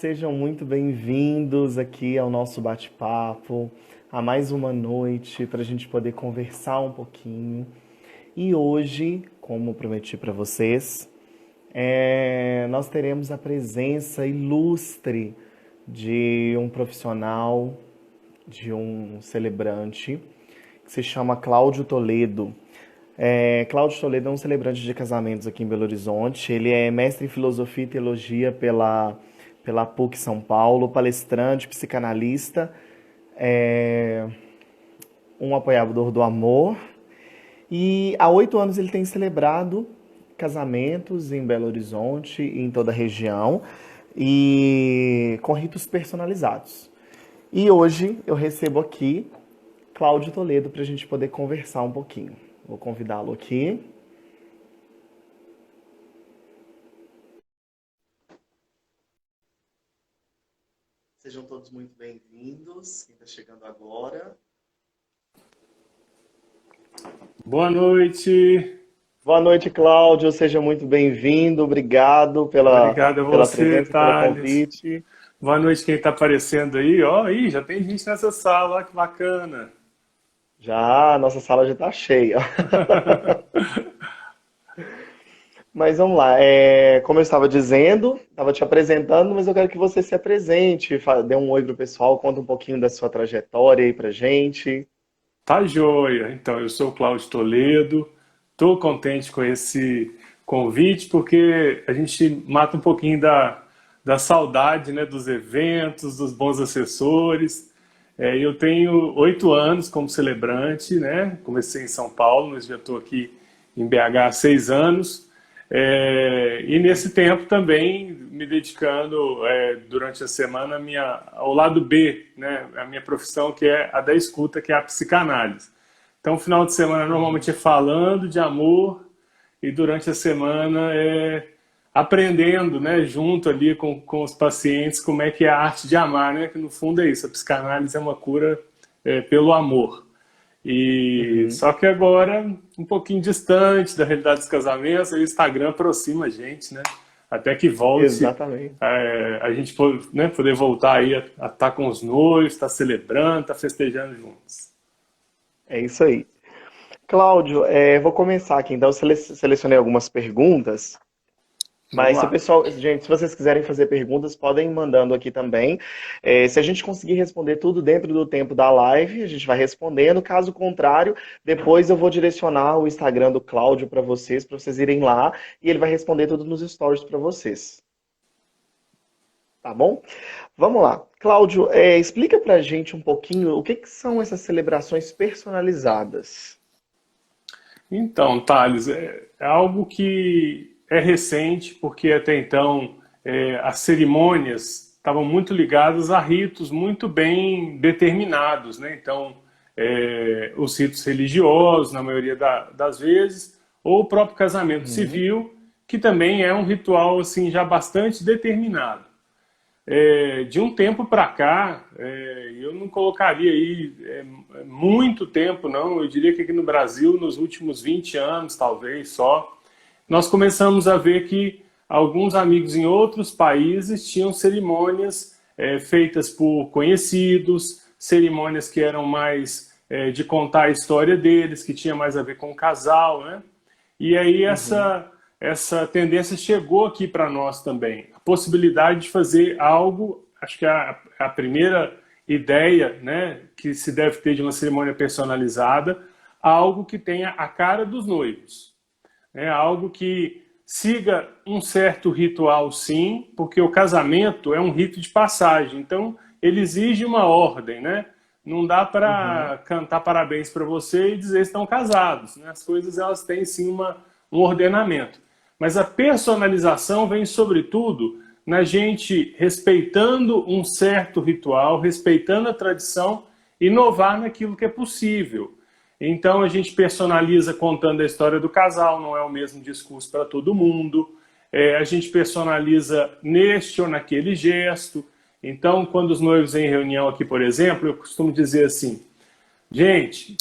sejam muito bem-vindos aqui ao nosso bate-papo, a mais uma noite para a gente poder conversar um pouquinho. E hoje, como prometi para vocês, nós teremos a presença ilustre de um profissional, de um celebrante, que se chama Cláudio Toledo. Cláudio Toledo é um celebrante de casamentos aqui em Belo Horizonte. Ele é mestre em filosofia e teologia pela PUC São Paulo, palestrante, psicanalista, um apoiador do amor. E há 8 anos ele tem celebrado casamentos em Belo Horizonte e em toda a região, e com ritos personalizados. E hoje eu recebo aqui Cláudio Toledo para a gente poder conversar um pouquinho. Vou convidá-lo aqui. Sejam todos muito bem-vindos. Quem está chegando agora. Boa noite. Boa noite, Cláudio. Seja muito bem-vindo. Obrigado Obrigado a pela você, presença, pelo Thales. convite. Boa noite quem está aparecendo aí. Ó, ih, já tem gente nessa sala, ó, que bacana. Já a nossa sala já está cheia. Mas vamos lá. Como eu estava dizendo, estava te apresentando, mas eu quero que você se apresente, dê um oi pro pessoal, conta um pouquinho da sua trajetória aí pra gente. Tá joia. Então, eu sou o Cláudio Toledo. Estou contente com esse convite porque a gente mata um pouquinho da saudade, né, dos eventos, dos bons assessores. Eu tenho 8 anos como celebrante, né? Comecei em São Paulo, mas já estou aqui em BH há 6 anos. E nesse tempo também me dedicando durante a semana ao lado B, né? A minha profissão, que é a da escuta, que é a psicanálise. Então, o final de semana normalmente é falando de amor e durante a semana é aprendendo, né, junto ali com os pacientes como é que é a arte de amar, né? Que no fundo é isso, a psicanálise é uma cura pelo amor. E Uhum. só que agora, um pouquinho distante da realidade dos casamentos, o Instagram aproxima a gente, né? Até que volte Exatamente. a gente né, poder voltar aí a estar com os noivos, estar celebrando, estar festejando juntos. É isso aí. Cláudio, vou começar aqui. Então, eu selecionei algumas perguntas. Vamos Mas se o lá. pessoal, gente, se vocês quiserem fazer perguntas, podem ir mandando aqui também. Se a gente conseguir responder tudo dentro do tempo da live, a gente vai respondendo. Caso contrário, depois eu vou direcionar o Instagram do Cláudio para vocês irem lá e ele vai responder tudo nos stories para vocês. Tá bom? Vamos lá. Cláudio, explica pra gente um pouquinho o que que são essas celebrações personalizadas. Então, Thales, é algo que é recente, porque até então as cerimônias estavam muito ligadas a ritos muito bem determinados, né? Então, os ritos religiosos, na maioria das vezes, ou o próprio casamento Uhum, civil, que também é um ritual assim já bastante determinado. De um tempo para cá, eu não colocaria aí muito tempo, não. Eu diria que aqui no Brasil, nos últimos 20 anos, talvez só, nós começamos a ver que alguns amigos em outros países tinham cerimônias feitas por conhecidos, cerimônias que eram mais de contar a história deles, que tinha mais a ver com o casal, né? E aí uhum, essa tendência chegou aqui para nós também. A possibilidade de fazer algo, acho que a primeira ideia, né, que se deve ter de uma cerimônia personalizada, algo que tenha a cara dos noivos. Algo que siga um certo ritual, sim, porque o casamento é um rito de passagem. Então, ele exige uma ordem, né? Não dá uhum, para cantar parabéns para você e dizer que estão casados, né? As coisas elas têm sim um ordenamento. Mas a personalização vem sobretudo na gente respeitando um certo ritual, respeitando a tradição, inovar naquilo que é possível. Então a gente personaliza contando a história do casal, não é o mesmo discurso para todo mundo. A gente personaliza neste ou naquele gesto. Então, quando os noivos em reunião aqui, por exemplo, eu costumo dizer assim, gente,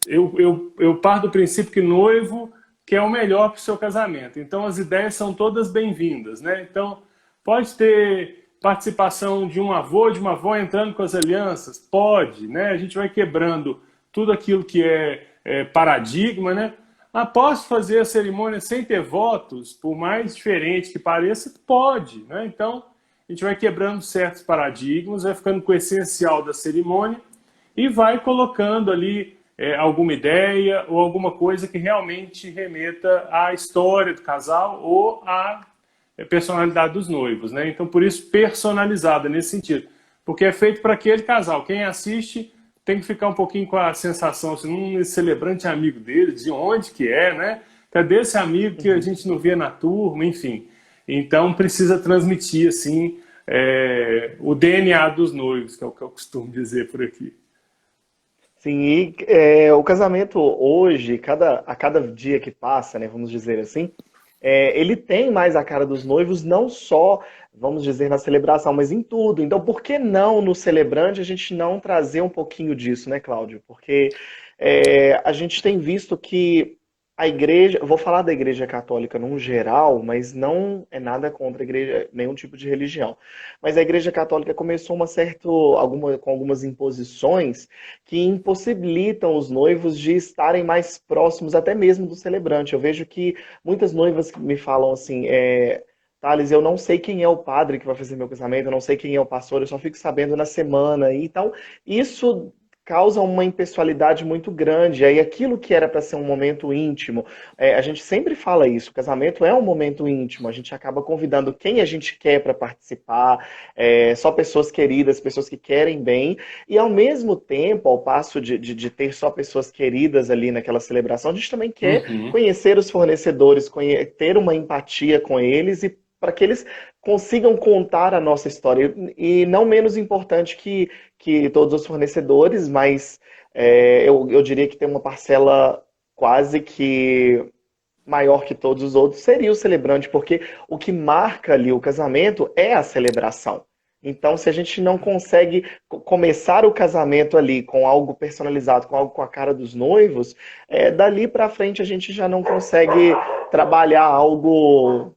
eu parto do princípio que noivo quer o melhor para o seu casamento. Então, as ideias são todas bem-vindas, né? Então, pode ter participação de um avô, de uma avó entrando com as alianças? Pode, né? A gente vai quebrando tudo aquilo que é paradigma, né? Mas posso fazer a cerimônia sem ter votos, por mais diferente que pareça? Pode, né? Então, a gente vai quebrando certos paradigmas, vai ficando com o essencial da cerimônia e vai colocando ali alguma ideia ou alguma coisa que realmente remeta à história do casal ou à personalidade dos noivos, né? Então, por isso, personalizada nesse sentido. Porque é feito para aquele casal. Quem assiste tem que ficar um pouquinho com a sensação, assim, esse celebrante é amigo dele, de onde que é, né? Cadê esse amigo que a gente não vê na turma, enfim. Então, precisa transmitir, assim, o DNA dos noivos, que é o que eu costumo dizer por aqui. Sim, e o casamento hoje, a cada dia que passa, né, vamos dizer assim, ele tem mais a cara dos noivos, não só, vamos dizer, na celebração, mas em tudo. Então, por que não no celebrante a gente não trazer um pouquinho disso, né, Cláudio? Porque a gente tem visto que a igreja, vou falar da igreja católica num geral, mas não é nada contra a igreja, nenhum tipo de religião. Mas a igreja católica começou com algumas imposições que impossibilitam os noivos de estarem mais próximos até mesmo do celebrante. Eu vejo que muitas noivas me falam assim, Thales, eu não sei quem é o padre que vai fazer meu casamento, eu não sei quem é o pastor, eu só fico sabendo na semana. Então, isso causa uma impessoalidade muito grande. Aí aquilo que era para ser um momento íntimo, a gente sempre fala isso, o casamento é um momento íntimo, a gente acaba convidando quem a gente quer para participar, só pessoas queridas, pessoas que querem bem, e ao mesmo tempo, ao passo de ter só pessoas queridas ali naquela celebração, a gente também quer Uhum. conhecer os fornecedores, ter uma empatia com eles e para que eles consigam contar a nossa história. E não menos importante que todos os fornecedores, mas eu diria que tem uma parcela quase que maior que todos os outros, seria o celebrante, porque o que marca ali o casamento é a celebração. Então, se a gente não consegue começar o casamento ali com algo personalizado, com algo com a cara dos noivos, dali para frente a gente já não consegue trabalhar algo.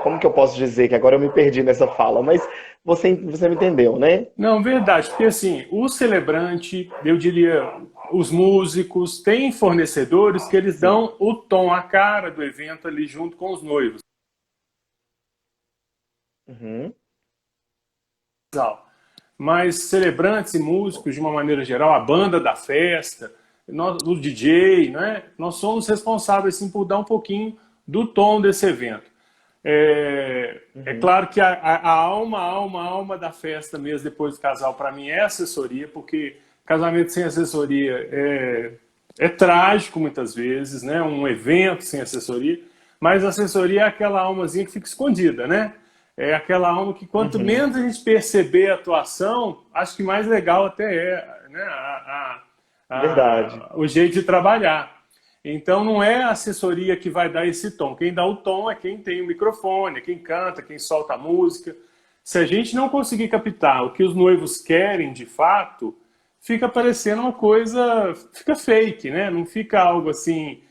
Como que eu posso dizer? Que agora eu me perdi nessa fala, mas você me entendeu, né? Não, verdade, porque assim, o celebrante, eu diria, os músicos, têm fornecedores que eles Sim. dão o tom, a cara do evento ali junto com os noivos. Uhum. Mas celebrantes e músicos, de uma maneira geral, a banda da festa, o DJ, né? Nós somos responsáveis sim, por dar um pouquinho do tom desse evento. É Uhum. claro que a alma da festa mesmo depois do casal, para mim, é assessoria, porque casamento sem assessoria é trágico muitas vezes, né? Um evento sem assessoria, mas a assessoria é aquela almazinha que fica escondida, né? É aquela alma que quanto Uhum. menos a gente perceber a atuação, acho que mais legal até né? Verdade. O jeito de trabalhar. Então não é a assessoria que vai dar esse tom. Quem dá o tom é quem tem o microfone, é quem canta, quem solta a música. Se a gente não conseguir captar o que os noivos querem de fato, fica parecendo uma coisa, fica fake, né? Não fica algo assim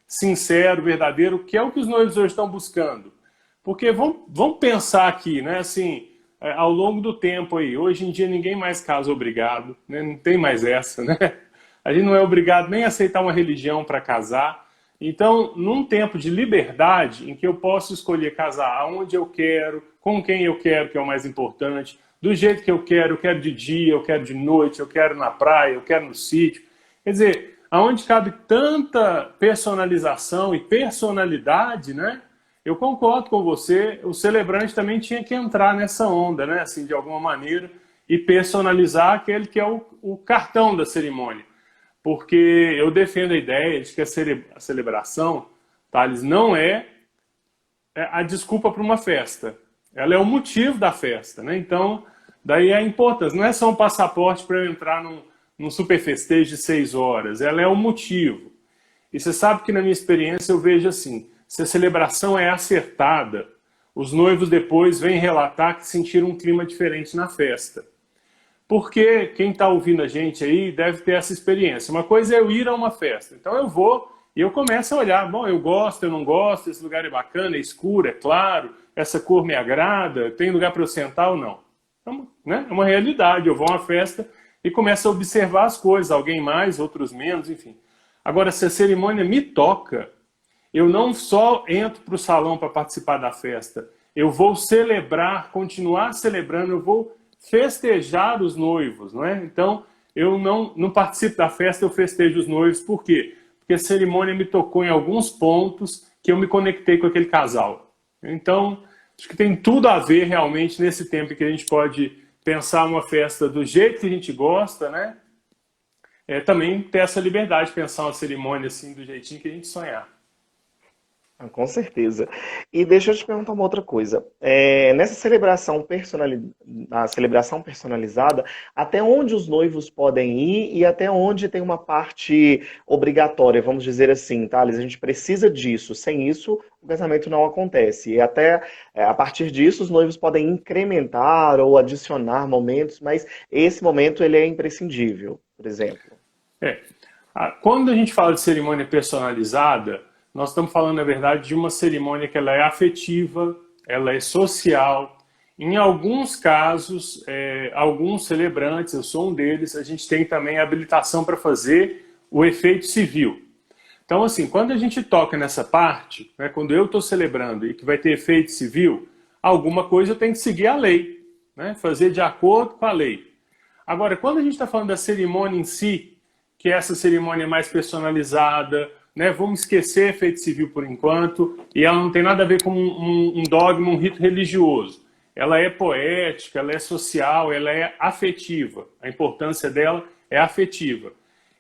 sincero, verdadeiro, que é o que os noivos hoje estão buscando. Porque vamos pensar aqui, né? Assim, ao longo do tempo aí, hoje em dia ninguém mais casa obrigado, né? Não tem mais essa, né? A gente não é obrigado nem a aceitar uma religião para casar. Então, num tempo de liberdade, em que eu posso escolher casar aonde eu quero, com quem eu quero, que é o mais importante, do jeito que eu quero de dia, eu quero de noite, eu quero na praia, eu quero no sítio. Quer dizer, aonde cabe tanta personalização e personalidade, né? Eu concordo com você, o celebrante também tinha que entrar nessa onda, né? Assim, de alguma maneira, e personalizar aquele que é o cartão da cerimônia. Porque eu defendo a ideia de que a celebração, Thales, não é a desculpa para uma festa. Ela é o motivo da festa, né? Então, daí a importância. Não é só um passaporte para eu entrar num super festejo de 6 horas. Ela é o motivo. E você sabe que na minha experiência eu vejo assim, se a celebração é acertada, os noivos depois vêm relatar que sentiram um clima diferente na festa. Porque quem está ouvindo a gente aí deve ter essa experiência. Uma coisa é eu ir a uma festa. Então eu vou e eu começo a olhar. Bom, eu gosto, eu não gosto, esse lugar é bacana, é escuro, é claro. essa cor me agrada, tem lugar para eu sentar ou não? Então, né? É uma realidade, eu vou a uma festa e começo a observar as coisas, alguém mais, outros menos, enfim. Agora, se a cerimônia me toca, eu não só entro para o salão para participar da festa, eu vou celebrar, continuar celebrando, eu vou festejar os noivos, não é? Então, eu não participo da festa, eu festejo os noivos. Por quê? Porque a cerimônia me tocou em alguns pontos que eu me conectei com aquele casal. Então, acho que tem tudo a ver realmente nesse tempo que a gente pode pensar uma festa do jeito que a gente gosta, né? Também ter essa liberdade de pensar uma cerimônia assim do jeitinho que a gente sonhar. Com certeza. E deixa eu te perguntar uma outra coisa. Nessa na celebração personalizada, até onde os noivos podem ir e até onde tem uma parte obrigatória, vamos dizer assim, Thales? A gente precisa disso. Sem isso, o casamento não acontece. E até a partir disso, os noivos podem incrementar ou adicionar momentos, mas esse momento ele é imprescindível, por exemplo. É. Quando a gente fala de cerimônia personalizada, nós estamos falando, na verdade, de uma cerimônia que ela é afetiva, ela é social. Em alguns casos, alguns celebrantes, eu sou um deles, a gente tem também a habilitação para fazer o efeito civil. Então, assim, quando a gente toca nessa parte, né, quando eu estou celebrando e que vai ter efeito civil, alguma coisa eu tenho que seguir a lei, né, fazer de acordo com a lei. Agora, quando a gente está falando da cerimônia em si, que é essa cerimônia mais personalizada, né, vamos esquecer efeito civil por enquanto, e ela não tem nada a ver com um dogma, um rito religioso. Ela é poética, ela é social, ela é afetiva. A importância dela é afetiva.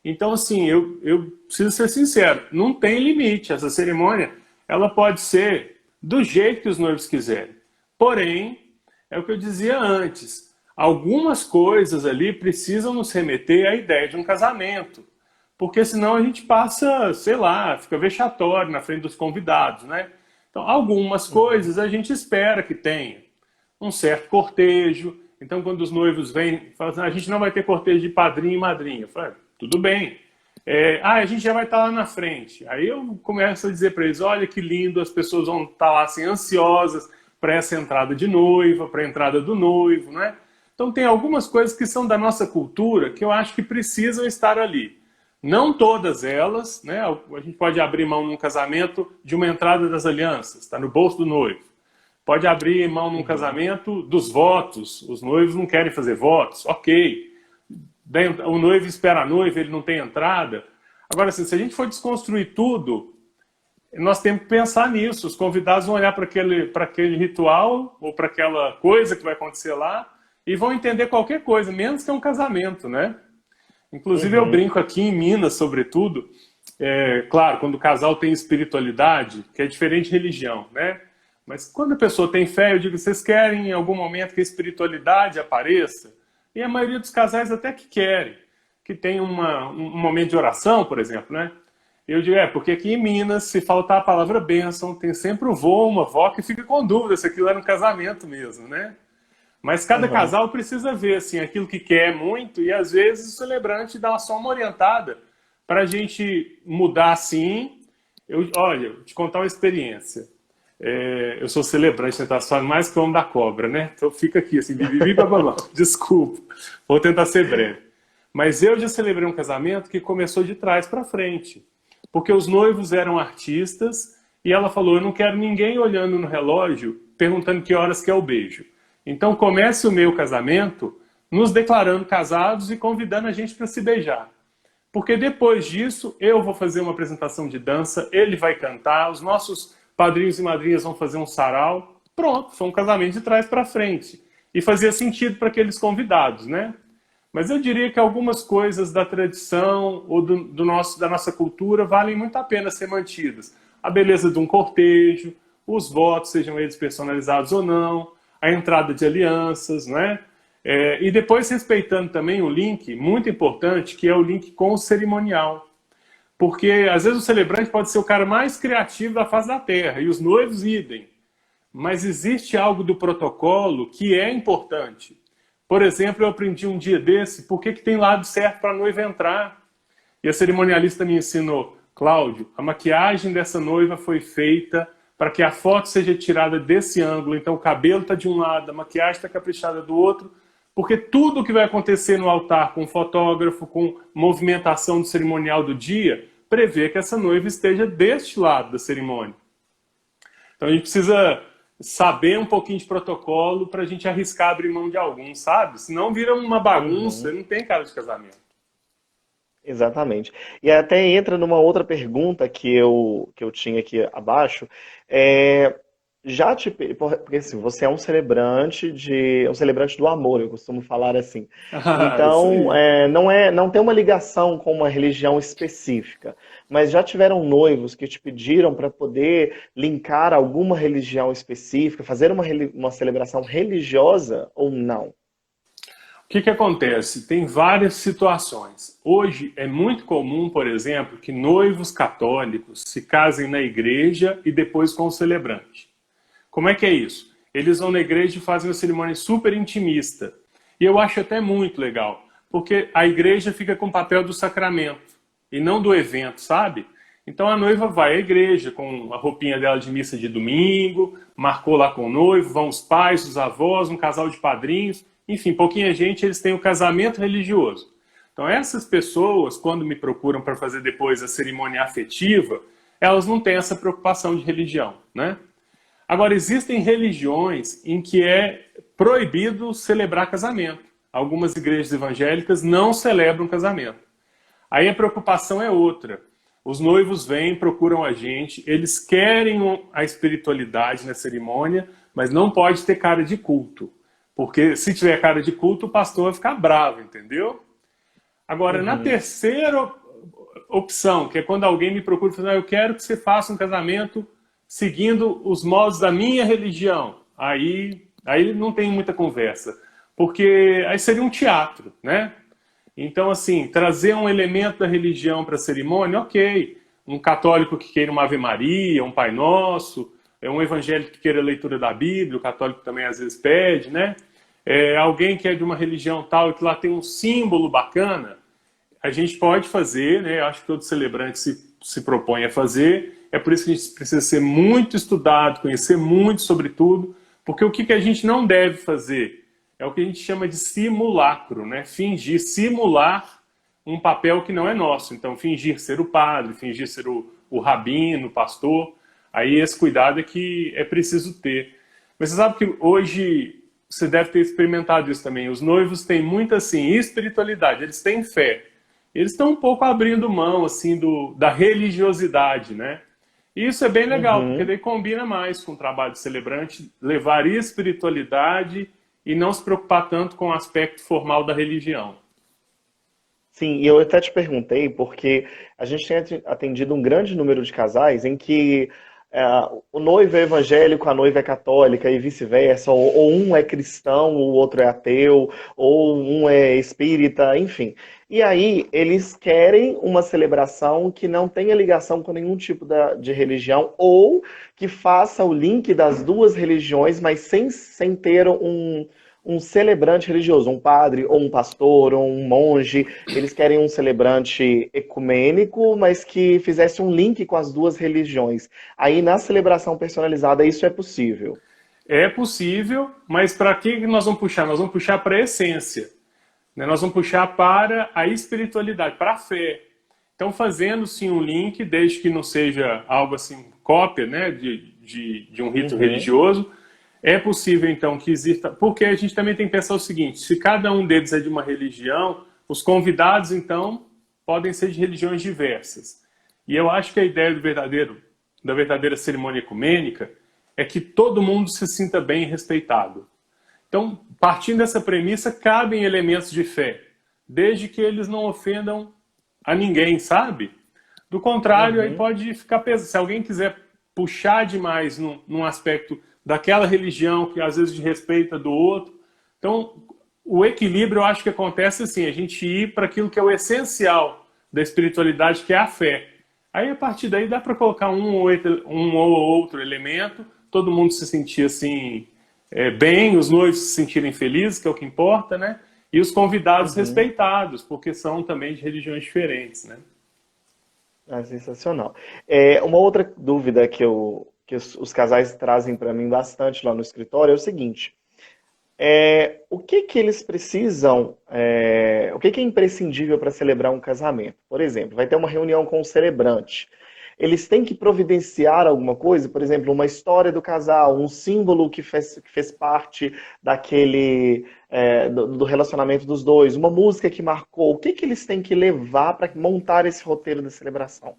Então, assim, eu preciso ser sincero, não tem limite. Essa cerimônia, ela pode ser do jeito que os noivos quiserem. Porém, é o que eu dizia antes, algumas coisas ali precisam nos remeter à ideia de um casamento. Porque senão a gente passa, sei lá, fica vexatório na frente dos convidados, né? Então, algumas coisas a gente espera que tenha um certo cortejo. Então, quando os noivos vêm, falam assim, a gente não vai ter cortejo de padrinho e madrinha. Eu falo, tudo bem. A gente já vai estar lá na frente. Aí eu começo a dizer para eles, olha que lindo, as pessoas vão estar lá assim, ansiosas para essa entrada de noiva, para a entrada do noivo, né? Então, tem algumas coisas que são da nossa cultura que eu acho que precisam estar ali. Não todas elas, né? A gente pode abrir mão num casamento de uma entrada das alianças, está no bolso do noivo. Pode abrir mão num casamento dos votos, os noivos não querem fazer votos, ok. O noivo espera a noiva, ele não tem entrada. Agora, assim, se a gente for desconstruir tudo, nós temos que pensar nisso. Os convidados vão olhar para aquele ritual ou para aquela coisa que vai acontecer lá e vão entender qualquer coisa, menos que é um casamento, né? Inclusive, eu brinco aqui em Minas, sobretudo, claro, quando o casal tem espiritualidade, que é diferente de religião, né? Mas quando a pessoa tem fé, eu digo, vocês querem em algum momento que a espiritualidade apareça? E a maioria dos casais até que querem, que tem um momento de oração, por exemplo, né? Eu digo, porque aqui em Minas, se faltar a palavra bênção, tem sempre o vô, uma avó que fica com dúvida se aquilo era um casamento mesmo, né? Mas cada casal precisa ver assim, aquilo que quer muito e às vezes o celebrante dá só uma orientada para a gente mudar assim. Olha, vou te contar uma experiência. Eu sou celebrante, né? Tá falando mais que o homem da cobra, né? Então fica aqui assim, bababá. Desculpa, vou tentar ser breve. Mas eu já celebrei um casamento que começou de trás para frente. Porque os noivos eram artistas e ela falou, eu não quero ninguém olhando no relógio perguntando que horas que é o beijo. Então comece o meu casamento nos declarando casados e convidando a gente para se beijar. Porque depois disso eu vou fazer uma apresentação de dança, ele vai cantar, os nossos padrinhos e madrinhas vão fazer um sarau. Pronto, foi um casamento de trás para frente. E fazia sentido para aqueles convidados, né? Mas eu diria que algumas coisas da tradição ou da nossa cultura valem muito a pena ser mantidas. A beleza de um cortejo, os votos, sejam eles personalizados ou não, a entrada de alianças, né? E depois respeitando também o link, muito importante, que é o link com o cerimonial. Porque às vezes o celebrante pode ser o cara mais criativo da face da terra, e os noivos idem. Mas existe algo do protocolo que é importante. Por exemplo, eu aprendi um dia desse, por que tem lado certo para a noiva entrar? E a cerimonialista me ensinou, Cláudio, a maquiagem dessa noiva foi feita para que a foto seja tirada desse ângulo, então o cabelo está de um lado, a maquiagem está caprichada do outro, porque tudo que vai acontecer no altar com o fotógrafo, com movimentação do cerimonial do dia, prevê que essa noiva esteja deste lado da cerimônia. Então a gente precisa saber um pouquinho de protocolo para a gente arriscar abrir mão de algum, sabe? Senão vira uma bagunça, não tem cara de casamento. Exatamente. E até entra numa outra pergunta que eu tinha aqui abaixo. É, porque assim, você é um celebrante do amor, eu costumo falar assim. Ah, isso Então, aí. não tem uma ligação com uma religião específica, mas já tiveram noivos que te pediram para poder linkar alguma religião específica, fazer uma celebração religiosa ou não? O que acontece? Tem várias situações. Hoje é muito comum, por exemplo, que noivos católicos se casem na igreja e depois com o celebrante. Como é que é isso? Eles vão na igreja e fazem uma cerimônia super intimista. E eu acho até muito legal, porque a igreja fica com o papel do sacramento e não do evento, sabe? Então a noiva vai à igreja com a roupinha dela de missa de domingo, marcou lá com o noivo, vão os pais, os avós, um casal de padrinhos, enfim, pouquinha gente, eles têm o casamento religioso. Então essas pessoas, quando me procuram para fazer depois a cerimônia afetiva, elas não têm essa preocupação de religião, né? Agora, existem religiões em que é proibido celebrar casamento. Algumas igrejas evangélicas não celebram casamento. Aí a preocupação é outra. Os noivos vêm, procuram a gente, eles querem a espiritualidade na cerimônia, mas não pode ter cara de culto. Porque se tiver cara de culto, o pastor vai ficar bravo, entendeu? Agora, na Uhum. terceira opção, que é quando alguém me procura e fala, eu quero que você faça um casamento seguindo os modos da minha religião. Aí não tem muita conversa. Porque aí seria um teatro, né? Então, assim, trazer um elemento da religião para a cerimônia, ok. Um católico que queira uma Ave Maria, um Pai Nosso, um evangélico que queira a leitura da Bíblia, o católico também às vezes pede, né? Alguém que é de uma religião tal e que lá tem um símbolo bacana, a gente pode fazer, né? Eu acho que todo celebrante se propõe a fazer. É por isso que a gente precisa ser muito estudado, conhecer muito sobre tudo, porque o que a gente não deve fazer é o que a gente chama de simulacro, né? Fingir, simular um papel que não é nosso. Então, fingir ser o padre, fingir ser o rabino, o pastor. Aí esse cuidado é que é preciso ter. Mas você sabe que hoje você deve ter experimentado isso também. Os noivos têm muita assim espiritualidade, eles têm fé. Eles estão um pouco abrindo mão assim da religiosidade, né? E isso é bem legal, porque Uhum. daí combina mais com o trabalho de celebrante, levar espiritualidade e não se preocupar tanto com o aspecto formal da religião. Sim, e eu até te perguntei porque a gente tem atendido um grande número de casais em que é, o noivo é evangélico, a noiva é católica e vice-versa, ou um é cristão, o outro é ateu, ou um é espírita, enfim. E aí eles querem uma celebração que não tenha ligação com nenhum tipo de religião, ou que faça o link das duas religiões, mas sem ter um celebrante religioso, um padre, ou um pastor, ou um monge. Eles querem um celebrante ecumênico, mas que fizesse um link com as duas religiões. Aí na celebração personalizada isso é possível. É possível, mas para que nós vamos puxar? Nós vamos puxar para a essência, né? Nós vamos puxar para a espiritualidade, para a fé. Então, fazendo sim um link, desde que não seja algo assim, cópia, né, de um rito Uhum, religioso, é possível então que exista. Porque a gente também tem que pensar o seguinte: se cada um deles é de uma religião, os convidados então podem ser de religiões diversas. E eu acho que a ideia da verdadeira cerimônia ecumênica é que todo mundo se sinta bem e respeitado. Então, partindo dessa premissa, cabem elementos de fé, desde que eles não ofendam a ninguém, sabe? Do contrário, aí uhum. pode ficar pesado. Se alguém quiser puxar demais num aspecto daquela religião que às vezes respeita do outro. Então, o equilíbrio eu acho que acontece assim, a gente ir para aquilo que é o essencial da espiritualidade, que é a fé. Aí, a partir daí, dá para colocar um ou outro elemento, todo mundo se sentir assim, bem, os noivos se sentirem felizes, que é o que importa, né? E os convidados Uhum. respeitados, porque são também de religiões diferentes, né? Ah, sensacional. Uma outra dúvida que os casais trazem para mim bastante lá no escritório é o seguinte: o que que eles precisam, o que que é imprescindível para celebrar um casamento? Por exemplo, vai ter uma reunião com o celebrante. Eles têm que providenciar alguma coisa, por exemplo, uma história do casal, um símbolo que fez parte do relacionamento dos dois, uma música que marcou. O que que eles têm que levar para montar esse roteiro da celebração?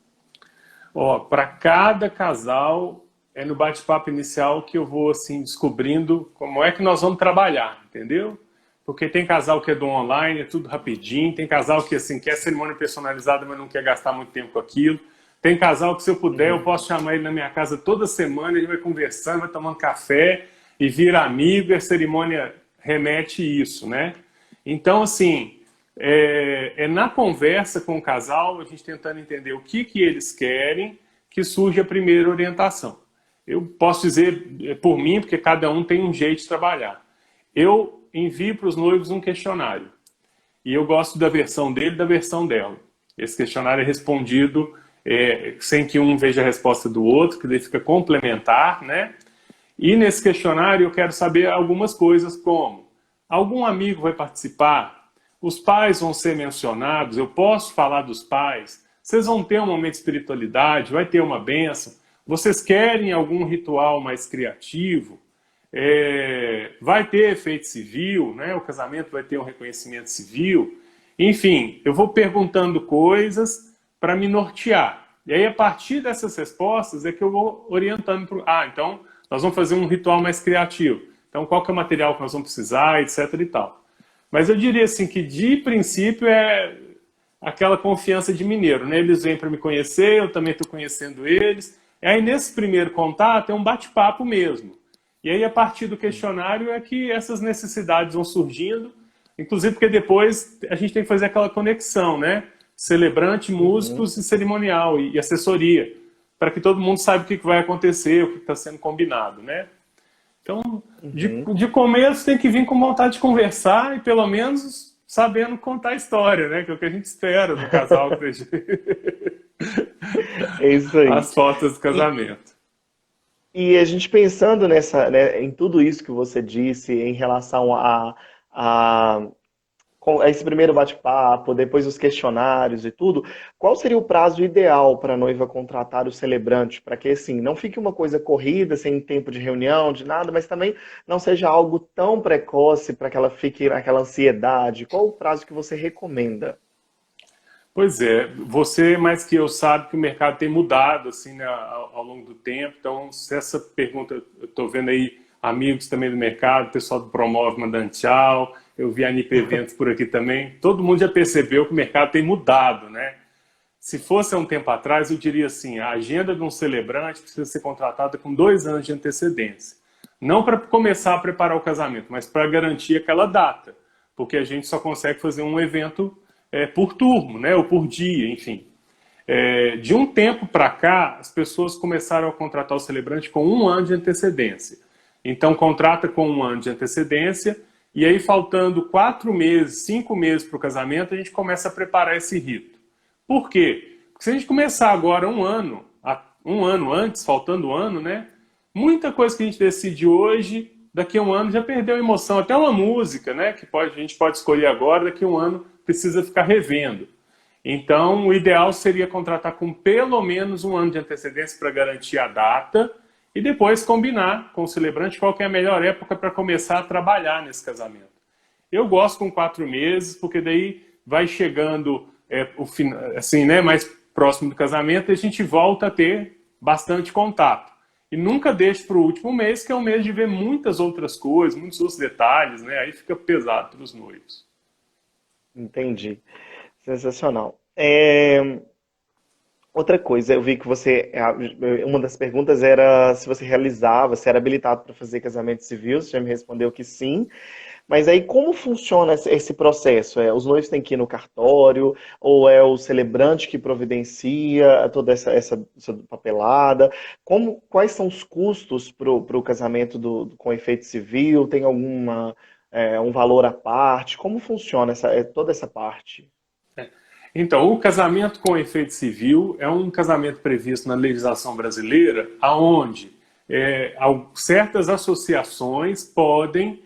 Ó, para cada casal, é no bate-papo inicial que eu vou assim descobrindo como é que nós vamos trabalhar, entendeu? Porque tem casal que é do online, é tudo rapidinho, tem casal que assim quer cerimônia personalizada, mas não quer gastar muito tempo com aquilo. Tem casal que se eu puder, eu posso chamar ele na minha casa toda semana, a gente vai conversando, vai tomando café e vira amigo, e a cerimônia remete isso, né? Então, assim, é na conversa com o casal, a gente tentando entender o que eles querem, que surge a primeira orientação. Eu posso dizer por mim, porque cada um tem um jeito de trabalhar. Eu envio para os noivos um questionário. E eu gosto da versão dele e da versão dela. Esse questionário é respondido sem que um veja a resposta do outro, que daí fica complementar, né? E nesse questionário eu quero saber algumas coisas como: algum amigo vai participar? Os pais vão ser mencionados? Eu posso falar dos pais? Vocês vão ter um momento de espiritualidade? Vai ter uma bênção? Vocês querem algum ritual mais criativo? Vai ter efeito civil, né? O casamento vai ter um reconhecimento civil. Enfim, eu vou perguntando coisas para me nortear. E aí, a partir dessas respostas, é que eu vou orientando para então, nós vamos fazer um ritual mais criativo. Então, qual que é o material que nós vamos precisar, etc e tal. Mas eu diria assim que, de princípio, é aquela confiança de mineiro, né? Eles vêm para me conhecer, eu também estou conhecendo eles. E aí, nesse primeiro contato, é um bate-papo mesmo. E aí, a partir do questionário, é que essas necessidades vão surgindo, inclusive porque depois a gente tem que fazer aquela conexão, né? Celebrante, músicos e cerimonial e assessoria, para que todo mundo saiba o que vai acontecer, o que está sendo combinado, né? Então, de começo tem que vir com vontade de conversar e pelo menos sabendo contar a história, né? Que é o que a gente espera do casal que seja É isso aí. as fotos do E, casamento. e a gente pensando em tudo isso que você disse em relação a esse primeiro bate-papo, depois os questionários e tudo, qual seria o prazo ideal para a noiva contratar o celebrante? Para que, assim, não fique uma coisa corrida, sem tempo de reunião, de nada, mas também não seja algo tão precoce para que ela fique naquela ansiedade. Qual o prazo que você recomenda? Pois é, você mais que eu sabe que o mercado tem mudado assim, né, ao longo do tempo. Então, se essa pergunta, eu estou vendo aí amigos também do mercado, pessoal do Promove mandando tchau, eu vi a NIP Eventos por aqui também. Todo mundo já percebeu que o mercado tem mudado, né? Se fosse há um tempo atrás, eu diria assim, a agenda de um celebrante precisa ser contratada com 2 anos de antecedência. Não para começar a preparar o casamento, mas para garantir aquela data, porque a gente só consegue fazer um evento por turno, né, ou por dia, enfim. De um tempo para cá, as pessoas começaram a contratar o celebrante com 1 ano de antecedência. Então, contrata com 1 ano de antecedência, e aí, faltando 4 meses, 5 meses para o casamento, a gente começa a preparar esse rito. Por quê? Porque se a gente começar agora um ano antes, faltando 1 ano, né? Muita coisa que a gente decide hoje, daqui a 1 ano já perdeu a emoção. Até uma música, né? Que a gente pode escolher agora, daqui a 1 ano precisa ficar revendo. Então, o ideal seria contratar com pelo menos 1 ano de antecedência para garantir a data e depois combinar com o celebrante qual que é a melhor época para começar a trabalhar nesse casamento. Eu gosto com 4 meses, porque daí vai chegando assim, né, mais próximo do casamento e a gente volta a ter bastante contato. E nunca deixe para o último mês, que é um mês de ver muitas outras coisas, muitos outros detalhes, né? Aí fica pesado para os noivos. Entendi. Sensacional. Outra coisa, eu vi que uma das perguntas era se você realizava, se era habilitado para fazer casamento civil, você já me respondeu que sim. Mas aí como funciona esse processo? Os noivos têm que ir no cartório, ou é o celebrante que providencia toda essa papelada? Quais são os custos para o casamento com efeito civil? Tem um valor à parte? Como funciona toda essa parte? Então, o casamento com efeito civil é um casamento previsto na legislação brasileira, aonde certas associações podem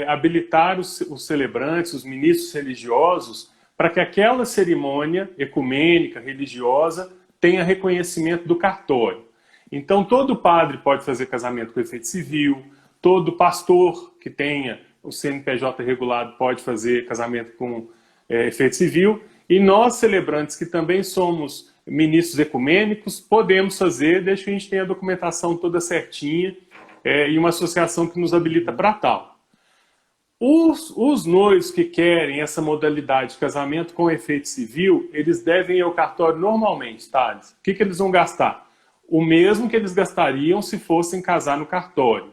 habilitar os celebrantes, os ministros religiosos, para que aquela cerimônia ecumênica, religiosa, tenha reconhecimento do cartório. Então, todo padre pode fazer casamento com efeito civil, todo pastor que tenha o CNPJ regulado pode fazer casamento com efeito civil, e nós, celebrantes, que também somos ministros ecumênicos, podemos fazer, desde que a gente tenha a documentação toda certinha e uma associação que nos habilita para tal. Os noivos que querem essa modalidade de casamento com efeito civil, eles devem ir ao cartório normalmente, Thales. O que eles vão gastar? O mesmo que eles gastariam se fossem casar no cartório.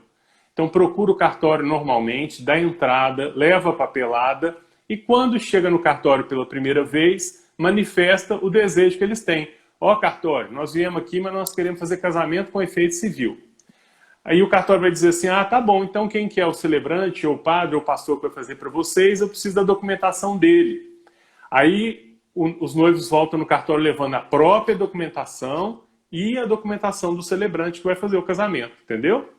Então procura o cartório normalmente, dá entrada, leva a papelada e quando chega no cartório pela primeira vez, manifesta o desejo que eles têm. Ó, cartório, nós viemos aqui, mas nós queremos fazer casamento com efeito civil. Aí o cartório vai dizer assim, tá bom, então quem que é o celebrante, ou o padre, ou o pastor que vai fazer para vocês, eu preciso da documentação dele. Aí os noivos voltam no cartório levando a própria documentação e a documentação do celebrante que vai fazer o casamento, entendeu?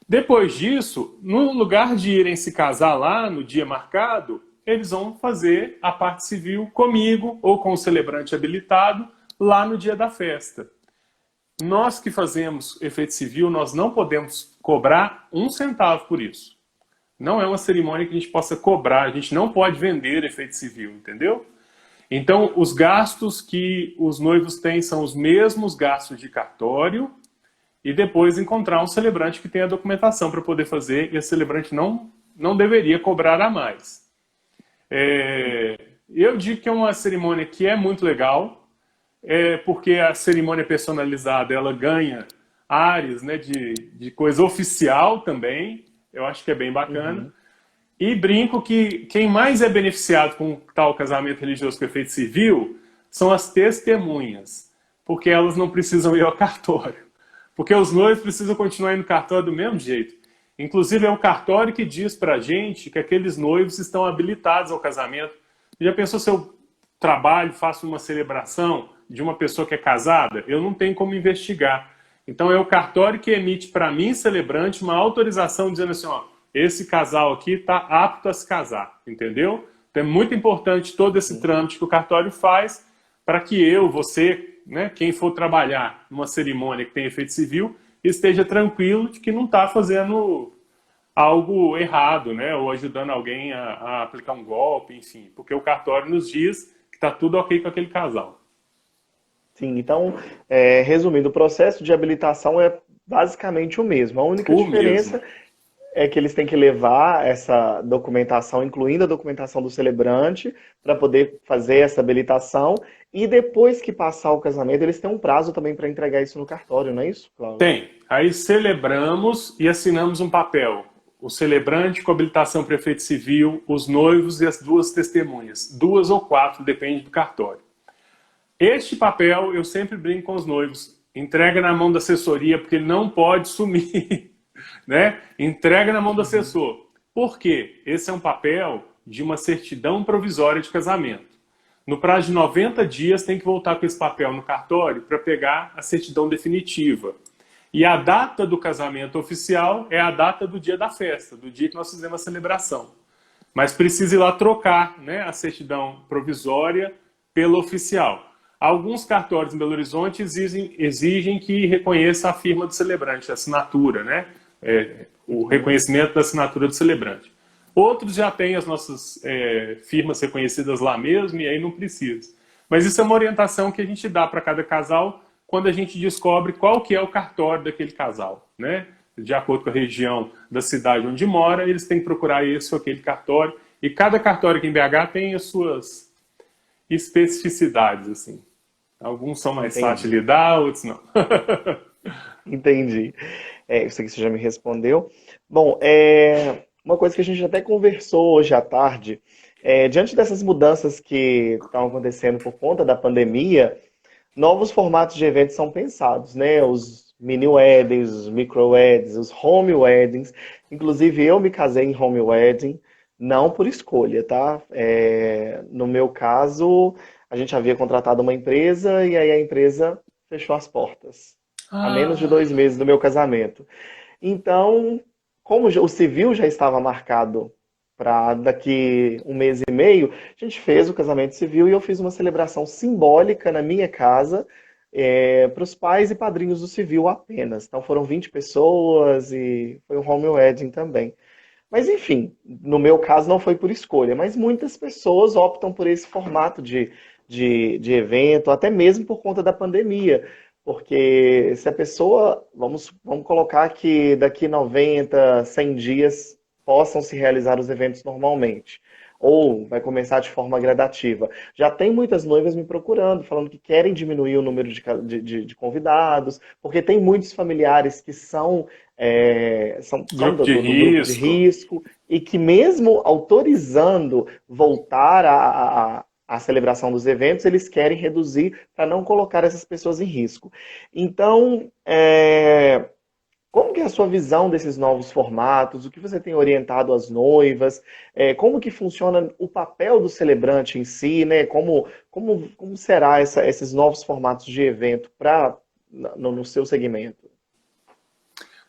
Depois disso, no lugar de irem se casar lá no dia marcado, eles vão fazer a parte civil comigo ou com o celebrante habilitado lá no dia da festa. Nós que fazemos efeito civil, nós não podemos cobrar um centavo por isso. Não é uma cerimônia que a gente possa cobrar, a gente não pode vender efeito civil, entendeu? Então, os gastos que os noivos têm são os mesmos gastos de cartório e depois encontrar um celebrante que tenha a documentação para poder fazer, e esse celebrante não deveria cobrar a mais. Eu digo que é uma cerimônia que é muito legal, porque a cerimônia personalizada ela ganha áreas, né, de coisa oficial também, eu acho que é bem bacana. Uhum. E brinco que quem mais é beneficiado com tal casamento religioso com efeito civil são as testemunhas, porque elas não precisam ir ao cartório. Porque os noivos precisam continuar indo no cartório do mesmo jeito. Inclusive é o cartório que diz pra gente que aqueles noivos estão habilitados ao casamento. Já pensou se eu trabalho, faço uma celebração de uma pessoa que é casada? Eu não tenho como investigar. Então é o cartório que emite para mim, celebrante, uma autorização dizendo assim, ó, esse casal aqui está apto a se casar, entendeu? Então é muito importante todo esse trâmite que o cartório faz para que eu, você, né, quem for trabalhar numa cerimônia que tem efeito civil, esteja tranquilo de que não está fazendo algo errado, né, ou ajudando alguém a aplicar um golpe, enfim, porque o cartório nos diz que está tudo ok com aquele casal. Sim, então, resumindo, o processo de habilitação é basicamente o mesmo. A única diferença é que eles têm que levar essa documentação, incluindo a documentação do celebrante, para poder fazer essa habilitação. E depois que passar o casamento, eles têm um prazo também para entregar isso no cartório, não é isso, Cláudio? Tem. Aí celebramos e assinamos um papel. O celebrante com habilitação para efeito civil, os noivos e as duas testemunhas. 2 ou 4, depende do cartório. Este papel, eu sempre brinco com os noivos. Entrega na mão da assessoria, porque ele não pode sumir. Né? Entrega na mão do assessor. Por quê? Esse é um papel de uma certidão provisória de casamento. No prazo de 90 dias tem que voltar com esse papel no cartório para pegar a certidão definitiva. E a data do casamento oficial é a data do dia da festa, do dia que nós fizemos a celebração. Mas precisa ir lá trocar, né, a certidão provisória pela oficial. Alguns cartórios em Belo Horizonte exigem que reconheça a firma do celebrante, a assinatura, né? O reconhecimento da assinatura do celebrante. Outros já têm as nossas firmas reconhecidas lá mesmo e aí não precisa. Mas isso é uma orientação que a gente dá para cada casal quando a gente descobre qual que é o cartório daquele casal, né? De acordo com a região da cidade onde mora, eles têm que procurar esse ou aquele cartório. E cada cartório aqui em BH tem as suas especificidades, assim. Alguns são mais fáceis de lidar, outros não. Entendi. Isso aqui você já me respondeu. Bom, uma coisa que a gente até conversou hoje à tarde, diante dessas mudanças que estão acontecendo por conta da pandemia, novos formatos de eventos são pensados, né? Os mini weddings, os micro weddings, os home weddings. Inclusive, eu me casei em home wedding, não por escolha, tá? No meu caso, a gente havia contratado uma empresa e aí a empresa fechou as portas. A menos de Ah, 2 meses do meu casamento. Então, como o civil já estava marcado para daqui 1 mês e meio, a gente fez o casamento civil e eu fiz uma celebração simbólica na minha casa para os pais e padrinhos do civil apenas. Então foram 20 pessoas e foi um home wedding também. Mas enfim, no meu caso não foi por escolha, mas muitas pessoas optam por esse formato de evento, até mesmo por conta da pandemia. Porque se a pessoa, vamos colocar que daqui 90, 100 dias possam se realizar os eventos normalmente. Ou vai começar de forma gradativa. Já tem muitas noivas me procurando, falando que querem diminuir o número de convidados, porque tem muitos familiares que são grupo do, de do grupo de risco. risco e que mesmo autorizando voltar à celebração dos eventos, eles querem reduzir para não colocar essas pessoas em risco. Então, como que é a sua visão desses novos formatos? O que você tem orientado as noivas? Como que funciona o papel do celebrante em si, né? Como será esses novos formatos de evento no seu segmento?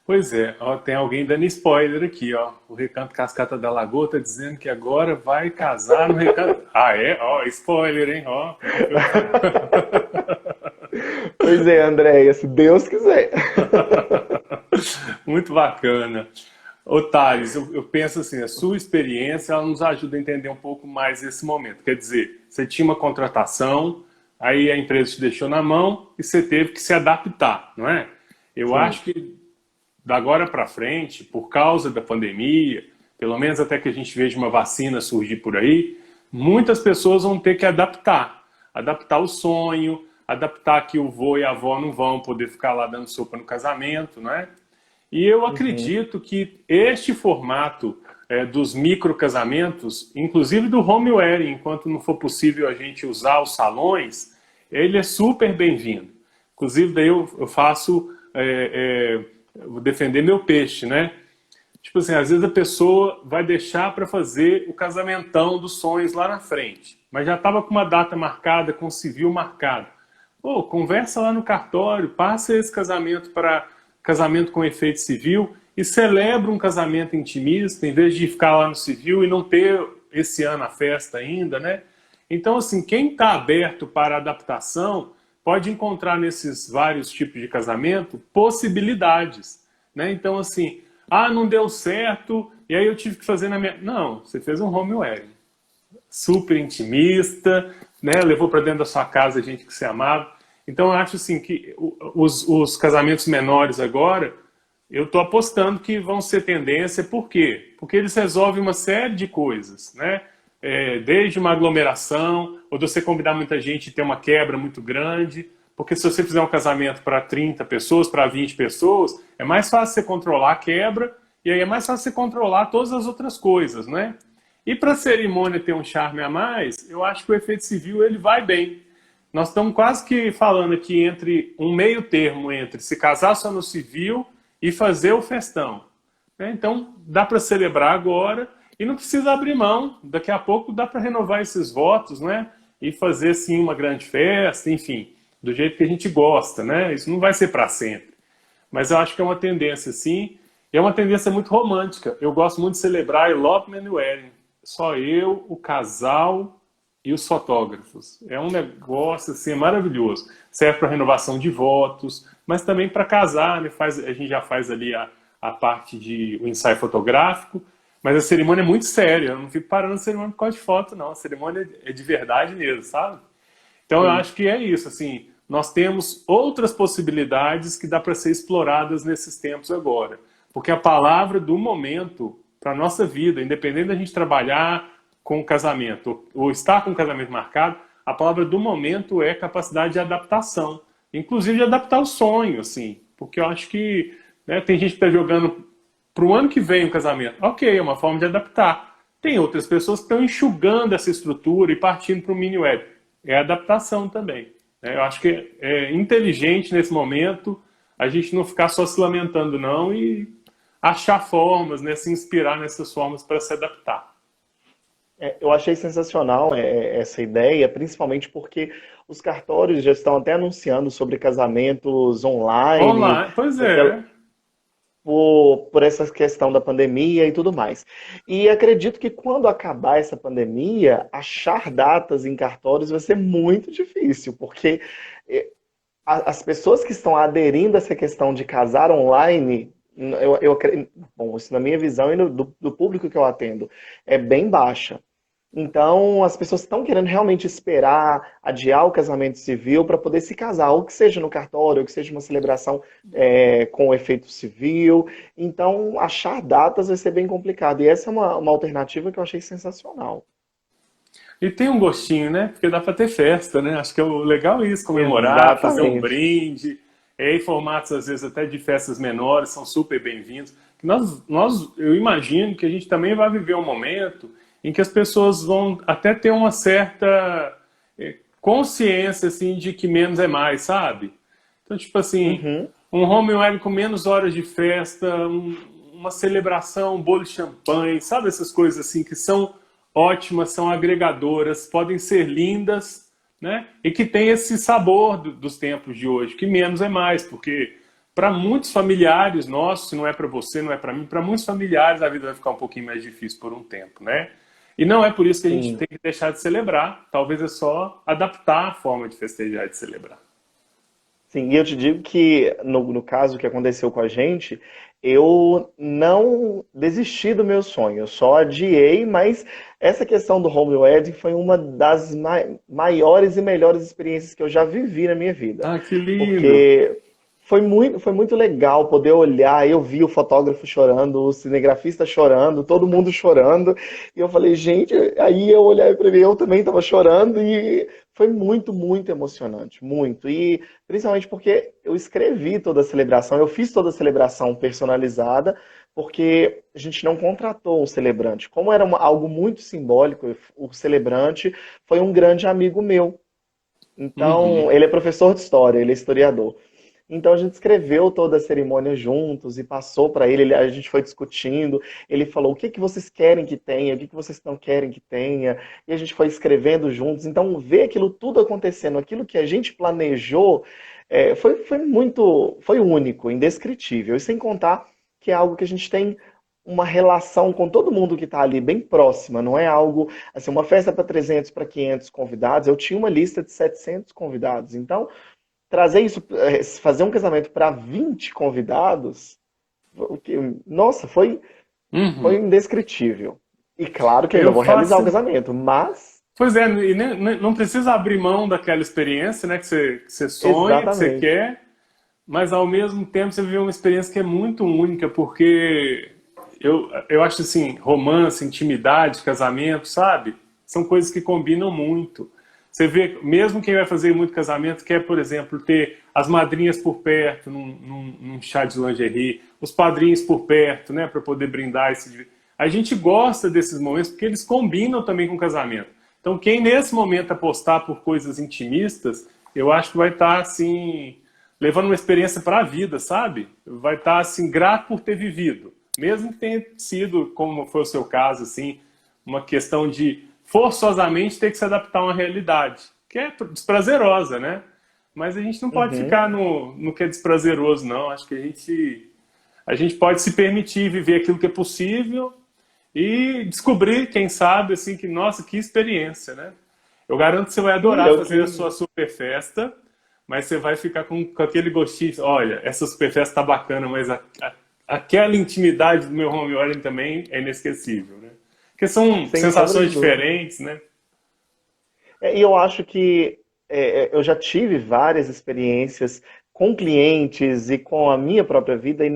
Pois é, ó, tem alguém dando spoiler aqui, ó. O Recanto Cascata da Lagoa tá dizendo que agora vai casar no Recanto. Ah, é? Ó, spoiler, hein? Ó. Pois é, Andréia, se Deus quiser. Muito bacana. Ô, Thales, eu penso assim, a sua experiência ela nos ajuda a entender um pouco mais esse momento. Quer dizer, você tinha uma contratação, aí a empresa te deixou na mão e você teve que se adaptar, não é? Eu Sim. acho que da agora para frente, por causa da pandemia, pelo menos até que a gente veja uma vacina surgir por aí, muitas pessoas vão ter que adaptar. Adaptar o sonho, adaptar que o vô e a avó não vão poder ficar lá dando sopa no casamento, não é? E eu Uhum. acredito que este formato dos microcasamentos, inclusive do home wedding, enquanto não for possível a gente usar os salões, ele é super bem-vindo. Inclusive, daí eu faço, vou defender meu peixe, né? Tipo assim, às vezes a pessoa vai deixar para fazer o casamentão dos sonhos lá na frente, mas já estava com uma data marcada, com o civil marcado. Pô, conversa lá no cartório, passa esse casamento para casamento com efeito civil e celebra um casamento intimista, em vez de ficar lá no civil e não ter esse ano a festa ainda, né? Então, assim, quem está aberto para adaptação pode encontrar nesses vários tipos de casamento possibilidades, né? Então, assim, ah, não deu certo, e aí eu tive que fazer na minha... Não, você fez um home wedding. Super intimista, né? Levou para dentro da sua casa gente que você amava. Então, eu acho assim que os casamentos menores agora, eu estou apostando que vão ser tendência, por quê? Porque eles resolvem uma série de coisas, né? Desde uma aglomeração, ou de você convidar muita gente e ter uma quebra muito grande, porque se você fizer um casamento para 30 pessoas, para 20 pessoas, é mais fácil você controlar a quebra, e aí é mais fácil você controlar todas as outras coisas, né? E para a cerimônia ter um charme a mais, eu acho que o efeito civil ele vai bem. Nós estamos quase que falando aqui entre um meio termo entre se casar só no civil e fazer o festão, né? Então, dá para celebrar agora e não precisa abrir mão. Daqui a pouco dá para renovar esses votos, né? E fazer, sim, uma grande festa, enfim, do jeito que a gente gosta, né? Isso não vai ser para sempre. Mas eu acho que é uma tendência, sim. E é uma tendência muito romântica. Eu gosto muito de celebrar Elopement Wedding. Só eu, o casal e os fotógrafos. É um negócio assim, maravilhoso. Serve para renovação de votos, mas também para casar, né? A gente já faz ali a parte de o ensaio fotográfico, mas a cerimônia é muito séria. Eu não fico parando a cerimônia por causa de foto, não. A cerimônia é de verdade mesmo, sabe? Então eu Sim. acho que é isso, assim, nós temos outras possibilidades que dá para ser exploradas nesses tempos agora. Porque a palavra do momento para a nossa vida, independente da gente trabalhar com o casamento ou estar com o casamento marcado, a palavra do momento é capacidade de adaptação. Inclusive de adaptar o sonho, assim. Porque eu acho que né, tem gente que está jogando para o ano que vem o casamento. Ok, é uma forma de adaptar. Tem outras pessoas que estão enxugando essa estrutura e partindo para o mini web. É adaptação também, né? Eu acho que é inteligente nesse momento a gente não ficar só se lamentando, não, e achar formas, né, se inspirar nessas formas para se adaptar. Eu achei sensacional essa ideia, principalmente porque os cartórios já estão até anunciando sobre casamentos online, Online, pois porque é. por essa questão da pandemia e tudo mais. E acredito que quando acabar essa pandemia, achar datas em cartórios vai ser muito difícil, porque eh, as pessoas que estão aderindo a essa questão de casar online, bom, isso na minha visão e do público que eu atendo, é bem baixa. Então, as pessoas estão querendo realmente esperar, adiar o casamento civil para poder se casar, ou que seja no cartório, ou que seja uma celebração com efeito civil. Então, achar datas vai ser bem complicado. E essa é uma alternativa que eu achei sensacional. E tem um gostinho, né? Porque dá para ter festa, né? Acho que é o legal isso, comemorar, fazer um Exatamente. brinde. Em formatos, às vezes, até de festas menores, são super bem-vindos. Eu imagino que a gente também vai viver um momento em que as pessoas vão até ter uma certa consciência, assim, de que menos é mais, sabe? Então, tipo assim, Uhum. um home wedding com menos horas de festa, uma celebração, um bolo de champanhe, sabe essas coisas assim que são ótimas, são agregadoras, podem ser lindas, né? E que tem esse sabor dos tempos de hoje, que menos é mais, porque para muitos familiares nossos, se não é para você, não é para mim, para muitos familiares a vida vai ficar um pouquinho mais difícil por um tempo, né? E não é por isso que a gente Sim. tem que deixar de celebrar, talvez é só adaptar a forma de festejar e de celebrar. Sim, e eu te digo que no caso que aconteceu com a gente, eu não desisti do meu sonho, eu só adiei, mas essa questão do home wedding foi uma das maiores e melhores experiências que eu já vivi na minha vida. Ah, que lindo! Porque foi muito legal poder olhar, eu vi o fotógrafo chorando, o cinegrafista chorando, todo mundo chorando, e eu falei, gente, aí eu olhei para mim, eu também estava chorando, e foi muito, muito emocionante, muito. E principalmente porque eu escrevi toda a celebração, eu fiz toda a celebração personalizada, porque a gente não contratou um celebrante. Como era algo muito simbólico, o celebrante foi um grande amigo meu. Então, Uhum. ele é professor de história, ele é historiador. Então a gente escreveu toda a cerimônia juntos e passou para ele, a gente foi discutindo, ele falou o que que vocês querem que tenha, o que que vocês não querem que tenha, e a gente foi escrevendo juntos. Então ver aquilo tudo acontecendo, aquilo que a gente planejou, foi único, indescritível. E sem contar que é algo que a gente tem uma relação com todo mundo que está ali bem próxima, não é algo assim, uma festa para 300, para 500 convidados, eu tinha uma lista de 700 convidados. Então, trazer isso, fazer um casamento para 20 convidados, o que, nossa, foi Uhum. indescritível. E claro que eu ainda Eu vou realizar o faço. casamento, mas Pois é, e não precisa abrir mão daquela experiência, né, que você sonha, que você exatamente. quer, mas ao mesmo tempo você vive uma experiência que é muito única, porque eu acho assim, romance, intimidade, casamento, sabe? São coisas que combinam muito. Você vê, mesmo quem vai fazer muito casamento quer, por exemplo, ter as madrinhas por perto num chá de lingerie, os padrinhos por perto, né, para poder brindar esse. A gente gosta desses momentos porque eles combinam também com o casamento. Então, quem nesse momento apostar por coisas intimistas, eu acho que vai estar assim levando uma experiência para a vida, sabe? Vai estar assim grato por ter vivido, mesmo que tenha sido, como foi o seu caso, assim, uma questão de forçosamente ter que se adaptar a uma realidade, que é desprazerosa, né? Mas a gente não pode Uhum. ficar no que é desprazeroso, não. Acho que a gente pode se permitir viver aquilo que é possível e descobrir, quem sabe, assim, que, nossa, que experiência, né? Eu garanto que você vai Sim, adorar fazer a sua super festa, mas você vai ficar com aquele gostinho, olha, essa super festa tá bacana, mas aquela intimidade do meu home wedding também é inesquecível, né? Porque são sem sombra de sensações dúvida. diferentes, né? E eu acho que eu já tive várias experiências com clientes e com a minha própria vida, e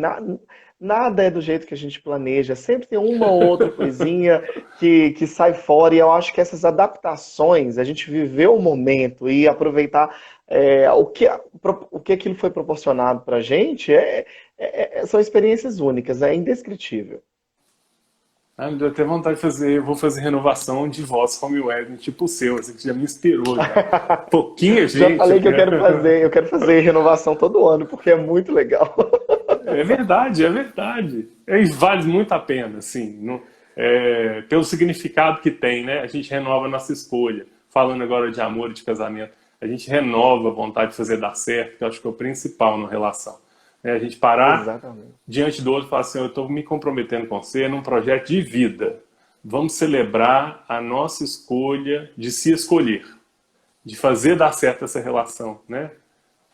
nada é do jeito que a gente planeja. Sempre tem uma ou outra coisinha que sai fora, e eu acho que essas adaptações, a gente viver o momento e aproveitar o que aquilo foi proporcionado para a gente, são experiências únicas, é indescritível. Ah, me deu até vontade de fazer, eu vou fazer renovação de voz home wedding, tipo o seu, assim, que já me inspirou já. Pouquinha Já gente, eu falei que quero. eu quero fazer renovação todo ano, porque é muito legal. É verdade, é verdade. E vale muito a pena, assim. Não, pelo significado que tem, né? A gente renova a nossa escolha. Falando agora de amor e de casamento, a gente renova a vontade de fazer dar certo, que eu acho que é o principal na relação. Né? A gente parar Exatamente. diante do outro e falar assim, eu estou me comprometendo com você num projeto de vida. Vamos celebrar a nossa escolha de se escolher, de fazer dar certo essa relação, né?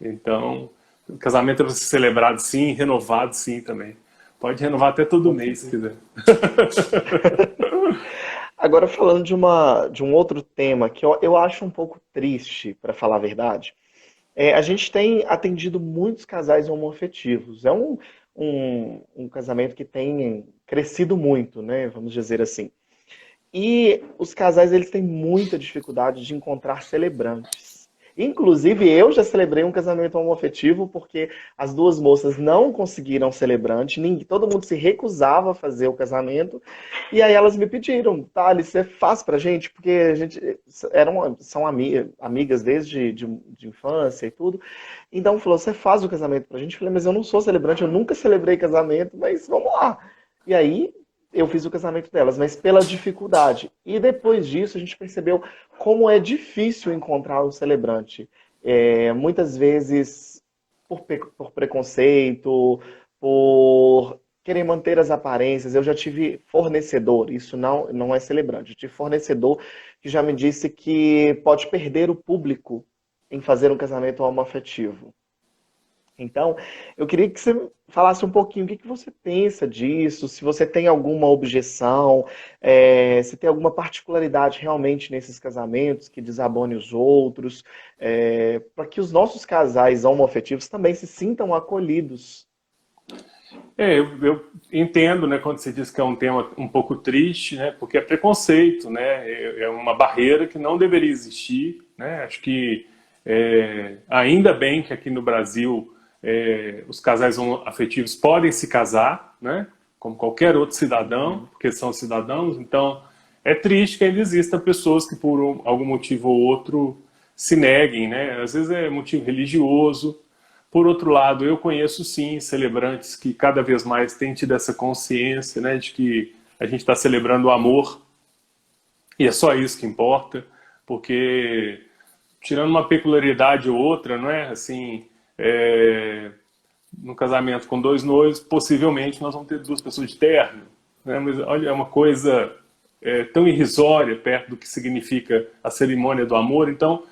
Então, o casamento é para ser celebrado sim, renovado sim também. Pode renovar até todo Com mês se certeza. quiser. Agora falando de um outro tema que eu acho um pouco triste, para falar a verdade. A gente tem atendido muitos casais homoafetivos. É um casamento que tem crescido muito, né? Vamos dizer assim. E os casais eles têm muita dificuldade de encontrar celebrantes. Inclusive, eu já celebrei um casamento homoafetivo porque as duas moças não conseguiram celebrante, todo mundo se recusava a fazer o casamento, e aí elas me pediram, Thales, você faz pra gente? Porque a gente são amigas de infância e tudo. Então falou, você faz o casamento pra gente? Eu falei, mas eu não sou celebrante, eu nunca celebrei casamento, mas vamos lá. E aí eu fiz o casamento delas, mas pela dificuldade. E depois disso a gente percebeu como é difícil encontrar o celebrante. Muitas vezes por preconceito, por querer manter as aparências. Eu já tive fornecedor, isso não é celebrante. Eu tive fornecedor que já me disse que pode perder o público em fazer um casamento homoafetivo. Então, eu queria que você falasse um pouquinho o que que você pensa disso, se você tem alguma objeção, se tem alguma particularidade realmente nesses casamentos que desabone os outros, para que os nossos casais homoafetivos também se sintam acolhidos. Eu entendo, né, quando você diz que é um tema um pouco triste, né, porque é preconceito, né, é uma barreira que não deveria existir, né, acho que ainda bem que aqui no Brasil os casais afetivos podem se casar, né, como qualquer outro cidadão, porque são cidadãos, então é triste que ainda existam pessoas que por algum motivo ou outro se neguem, né, às vezes é motivo religioso. Por outro lado, eu conheço sim celebrantes que cada vez mais têm tido essa consciência, né, de que a gente está celebrando o amor e é só isso que importa, porque tirando uma peculiaridade ou outra, não é assim, no casamento com dois noivos, possivelmente nós vamos ter duas pessoas de terno, né, mas olha, é uma coisa tão irrisória perto do que significa a cerimônia do amor. Então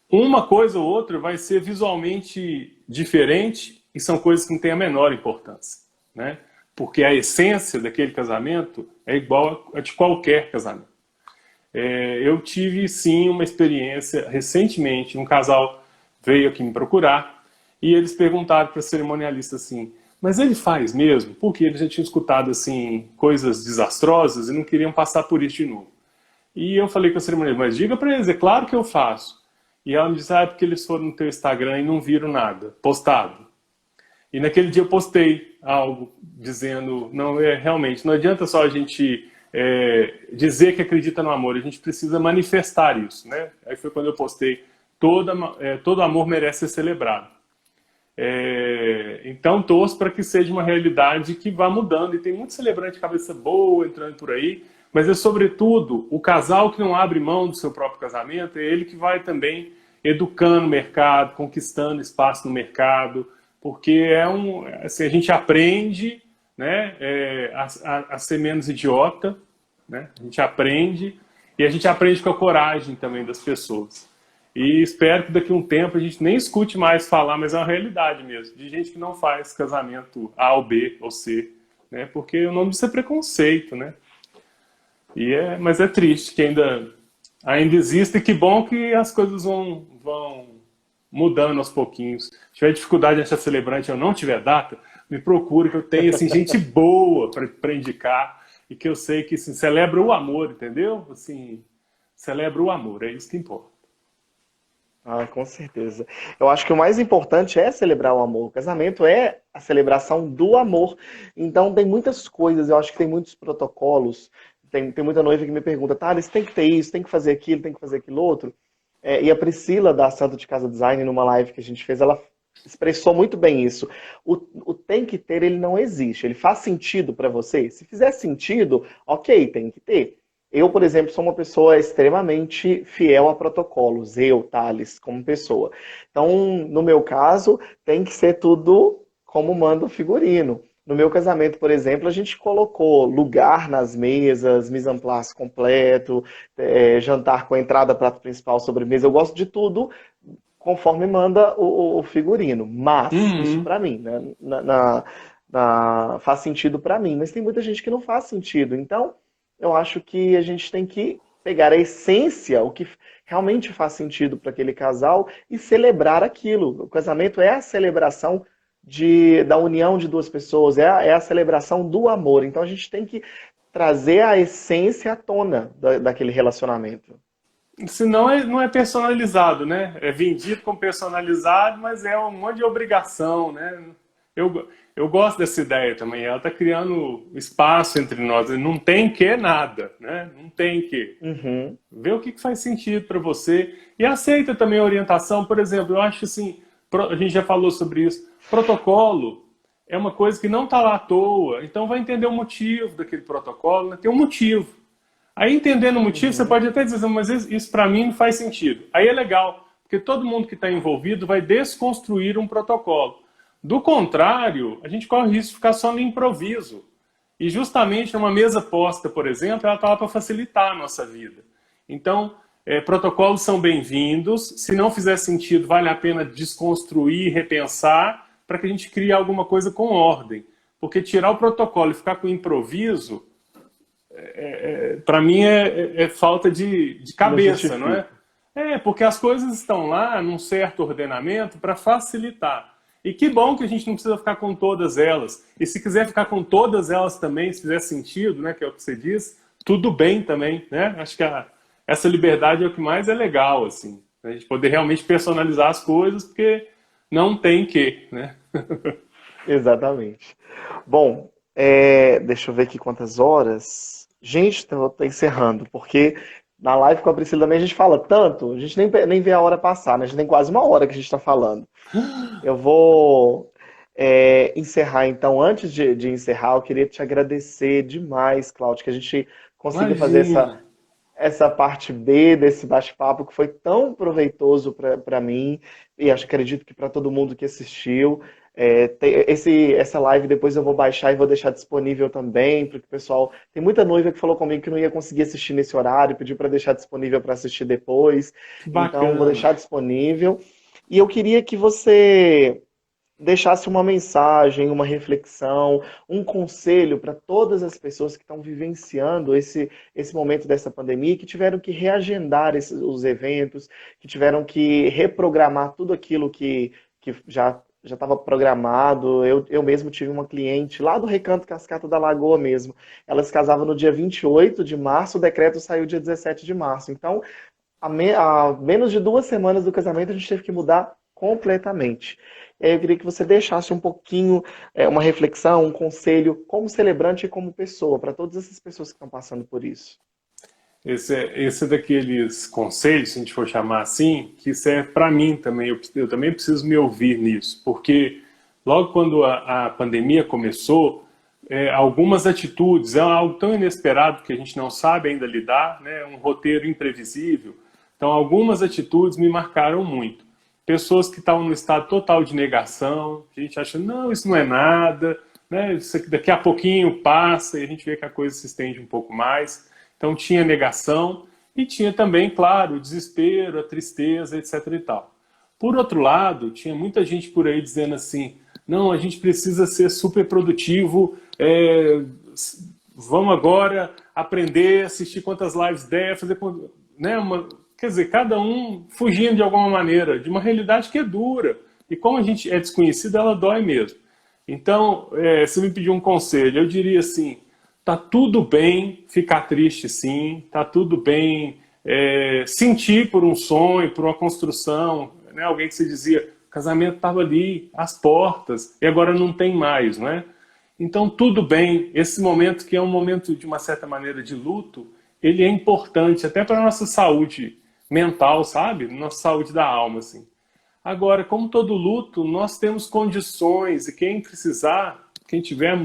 uma coisa ou outra vai ser visualmente diferente e são coisas que não têm a menor importância, né? Porque a essência daquele casamento é igual a de qualquer casamento. Eu tive sim uma experiência recentemente, um casal veio aqui me procurar e eles perguntaram para a cerimonialista assim, mas ele faz mesmo? Porque eles já tinham escutado assim coisas desastrosas e não queriam passar por isso de novo. E eu falei com a cerimonialista, mas diga para eles, é claro que eu faço. E ela me disse, é porque eles foram no teu Instagram e não viram nada, postado. E naquele dia eu postei algo dizendo, não, realmente, não adianta só a gente dizer que acredita no amor, a gente precisa manifestar isso, né? Aí foi quando eu postei, todo amor merece ser celebrado. Então torço para que seja uma realidade que vá mudando, e tem muito celebrante de cabeça boa entrando por aí, mas é sobretudo o casal que não abre mão do seu próprio casamento, é ele que vai também educando o mercado, conquistando espaço no mercado, porque assim, a gente aprende, né, a ser menos idiota, né? A gente aprende, e a gente aprende com a coragem também das pessoas. E espero que daqui a um tempo a gente nem escute mais falar, mas é uma realidade mesmo, de gente que não faz casamento A ou B ou C, né? Porque o nome disso é preconceito, né? Mas é triste que ainda existe, e que bom que as coisas vão mudando aos pouquinhos. Se tiver dificuldade de achar celebrante e eu não tiver data, me procure, que eu tenho assim, gente boa para indicar, e que eu sei que assim, celebra o amor, entendeu? Assim, celebra o amor, é isso que importa. Ah, com certeza. Eu acho que o mais importante é celebrar o amor. O casamento é a celebração do amor. Então tem muitas coisas, eu acho que tem muitos protocolos. Tem muita noiva que me pergunta, Thales, tem que ter isso, tem que fazer aquilo, tem que fazer aquilo outro. E a Priscila, da Santo de Casa Design, numa live que a gente fez, ela expressou muito bem isso. O tem que ter, ele não existe. Ele faz sentido para você? Se fizer sentido, ok, tem que ter. Eu, por exemplo, sou uma pessoa extremamente fiel a protocolos. Eu, Thales, como pessoa. Então, no meu caso, tem que ser tudo como manda o figurino. No meu casamento, por exemplo, a gente colocou lugar nas mesas, mise en place completo, jantar com entrada, prato principal, sobremesa. Eu gosto de tudo conforme manda o figurino. Mas, isso Uhum. pra mim, né? Faz sentido pra mim. Mas tem muita gente que não faz sentido. Então, eu acho que a gente tem que pegar a essência, o que realmente faz sentido para aquele casal e celebrar aquilo. O casamento é a celebração da união de duas pessoas, é a celebração do amor. Então, a gente tem que trazer a essência à tona daquele relacionamento. Senão não é personalizado, né? É vendido como personalizado, mas é um monte de obrigação, né? Eu gosto dessa ideia também. Ela está criando espaço entre nós. Não tem que nada, né? Não tem que. Uhum. Vê o que faz sentido para você e aceita também a orientação. Por exemplo, eu acho assim, a gente já falou sobre isso. Protocolo é uma coisa que não está lá à toa. Então vai entender o motivo daquele protocolo, né? Tem um motivo. Aí, entendendo o motivo, você Uhum. pode até dizer, mas isso para mim não faz sentido. Aí é legal, porque todo mundo que está envolvido vai desconstruir um protocolo. Do contrário, a gente corre o risco de ficar só no improviso. E justamente numa mesa posta, por exemplo, ela está lá para facilitar a nossa vida. Então, protocolos são bem-vindos. Se não fizer sentido, vale a pena desconstruir, repensar, para que a gente crie alguma coisa com ordem. Porque tirar o protocolo e ficar com o improviso para mim é falta de Não cabeça, não é? justifica. Porque as coisas estão lá num certo ordenamento para facilitar. E que bom que a gente não precisa ficar com todas elas. E se quiser ficar com todas elas também, se fizer sentido, né, que é o que você diz, tudo bem também, né? Acho que essa liberdade é o que mais é legal, assim. A gente poder realmente personalizar as coisas, porque não tem que, né? Exatamente. Bom, deixa eu ver aqui quantas horas. Gente, tô encerrando, porque na live com a Priscila também a gente fala tanto, a gente nem vê a hora passar, né? A gente tem quase uma hora que a gente está falando. Eu vou encerrar, então. Antes de encerrar, eu queria te agradecer demais, Cláudio, que a gente consiga fazer Imagina. essa parte B desse bate-papo que foi tão proveitoso para mim e acredito que para todo mundo que assistiu. Essa live depois eu vou baixar e vou deixar disponível também, porque o pessoal. Tem muita noiva que falou comigo que não ia conseguir assistir nesse horário, pediu para deixar disponível para assistir depois. Que Então, vou bacana. deixar disponível. E eu queria que você deixasse uma mensagem, uma reflexão, um conselho para todas as pessoas que estão vivenciando esse momento dessa pandemia, que tiveram que reagendar os eventos, que tiveram que reprogramar tudo aquilo que já estava programado. Eu mesmo tive uma cliente lá do Recanto Cascata da Lagoa mesmo. Ela se casava no dia 28 de março, o decreto saiu dia 17 de março. Então, a menos de 2 semanas do casamento, a gente teve que mudar completamente. E aí eu queria que você deixasse um pouquinho, uma reflexão, um conselho, como celebrante e como pessoa, para todas essas pessoas que estão passando por isso. Esse é daqueles conselhos, se a gente for chamar assim, que serve para mim também. Eu também preciso me ouvir nisso, porque logo quando a pandemia começou, algumas atitudes, é algo tão inesperado que a gente não sabe ainda lidar, né? Um roteiro imprevisível. Então, algumas atitudes me marcaram muito. Pessoas que estavam no estado total de negação, que a gente acha, não, isso não é nada, né? Isso aqui daqui a pouquinho passa e a gente vê que a coisa se estende um pouco mais. Então tinha negação e tinha também, claro, o desespero, a tristeza, etc e tal. Por outro lado, tinha muita gente por aí dizendo assim, não, a gente precisa ser super produtivo, vamos agora aprender, assistir quantas lives der, fazer, né, quer dizer, cada um fugindo de alguma maneira de uma realidade que é dura. E como a gente é desconhecido, ela dói mesmo. Então, você me pediu um conselho, eu diria assim, tá tudo bem ficar triste, sim. Tá tudo bem sentir por um sonho, por uma construção. Né? Alguém que se dizia, o casamento estava ali, às portas, e agora não tem mais, não é? Então, tudo bem. Esse momento, que é um momento, de uma certa maneira, de luto, ele é importante até para a nossa saúde mental, sabe? Nossa saúde da alma, assim. Agora, como todo luto, nós temos condições e quem precisar, quem tiver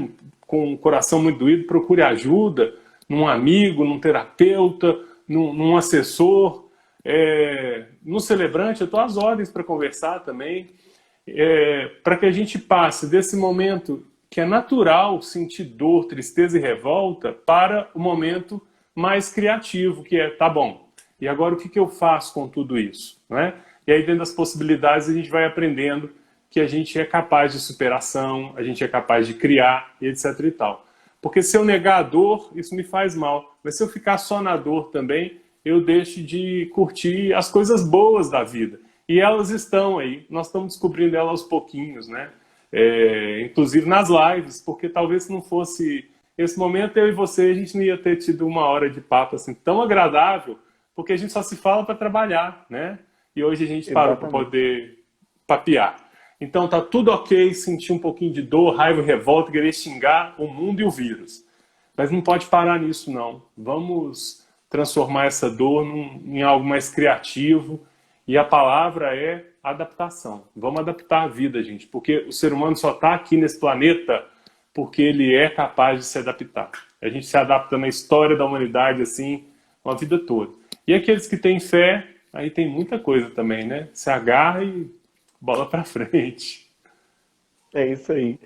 com o coração muito doído, procure ajuda num amigo, num terapeuta, num assessor, no celebrante. Eu estou às ordens para conversar também, para que a gente passe desse momento que é natural sentir dor, tristeza e revolta para o momento mais criativo, que é, tá bom, e agora o que eu faço com tudo isso? Não é? E aí, dentro das possibilidades, a gente vai aprendendo que a gente é capaz de superação, a gente é capaz de criar, e etc e tal. Porque se eu negar a dor, isso me faz mal. Mas se eu ficar só na dor também, eu deixo de curtir as coisas boas da vida. E elas estão aí, nós estamos descobrindo elas aos pouquinhos, né? Inclusive nas lives, porque talvez se não fosse esse momento, eu e você, a gente não ia ter tido uma hora de papo assim tão agradável, porque a gente só se fala para trabalhar, né? E hoje a gente parou para poder papear. Então tá tudo ok, sentir um pouquinho de dor, raiva, revolta, querer xingar o mundo e o vírus. Mas não pode parar nisso, não. Vamos transformar essa dor em algo mais criativo. E a palavra é adaptação. Vamos adaptar a vida, gente. Porque o ser humano só está aqui nesse planeta porque ele é capaz de se adaptar. A gente se adapta na história da humanidade, assim, uma vida toda. E aqueles que têm fé, aí tem muita coisa também, né? Se agarra e bola pra frente. É isso aí.